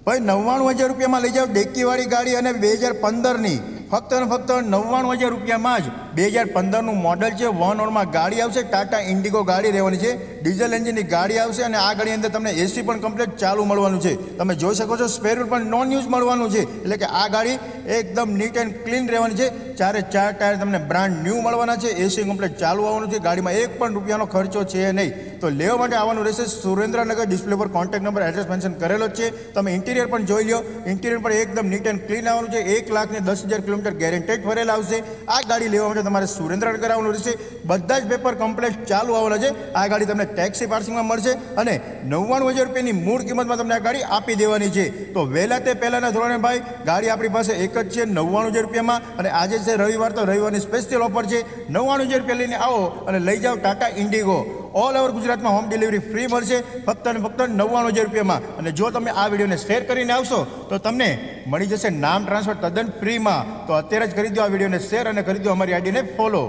ભાઈ 99,000 રૂપિયામાં લઈ જાઓ ડેકીવાળી ગાડી અને 2015ની ફક્ત અને ફક્ત 99,000 રૂપિયામાં જ 2015નું મોડલ છે. 1 ઓનમાં ગાડી આવશે. ટાટા ઇન્ડિગો ગાડી રહેવાની છે. ડીઝલ એન્જિનની ગાડી આવશે અને આ ગાડી અંદર તમને એસી પણ કમ્પ્લીટ ચાલુ મળવાનું છે. તમે જોઈ શકો છો સ્પેર વ્હીલ પણ નોન યુઝ મળવાનું છે. એટલે કે આ ગાડી એકદમ નીટ એન્ડ ક્લીન રહેવાની છે. 4 ટાયર તમને બ્રાન્ડ ન્યૂ મળવાના છે. એસી કમ્પ્લીટ ચાલુ આવવાનું છે. ગાડીમાં એક પણ રૂપિયાનો ખર્ચો છે નહીં. તો લેવા માટે આવવાનું રહેશે સુરેન્દ્રનગર. ડિસ્પ્લે પર કોન્ટેક્ટ નંબર એડ્રેસ મેન્શન કરેલો જ છે. તમે ઇન્ટિરિયર પણ જોઈ લો. ઇન્ટિરિયર પણ એકદમ નીટ એન્ડ ક્લીન આવવાનું છે. 1,10,000 કિલોમીટર ગેરેન્ટેડ ભરેલા આવશે. આ ગાડી લેવા માટે તમારે સુરેન્દ્રનગર આવવાનું રહેશે. બધા જ પેપર કમ્પ્લીટ ચાલુ આવવાના છે. આ ગાડી તમને ટેક્સી પાર્સિંગમાં મળશે અને 99,000 રૂપિયાની મૂળ કિંમતમાં તમને આ ગાડી આપી દેવાની છે. તો વહેલા તે પહેલાંના ધોરણે ભાઈ ગાડી આપણી પાસે એક જ છે 99,000 રૂપિયામાં. અને આજે છે રવિવાર, તો રવિવારની સ્પેશિયલ ઓફર છે. 99,000 રૂપિયા લઈને આવો અને લઈ જાઓ ટાટા ઇન્ડિગો. ઓલ ઓવર ગુજરાતમાં હોમ ડિલિવરી ફ્રી મળશે ફક્ત અને ફક્ત 99,000 રૂપિયામાં. અને જો તમે આ વિડીયોને શેર કરીને આવશો તો તમને મળી જશે નામ ટ્રાન્સફર તદ્દન ફ્રીમાં. તો અત્યારે જ કરી દો આ વિડીયોને શેર અને કરી દો અમારી આઈડીને ફોલો.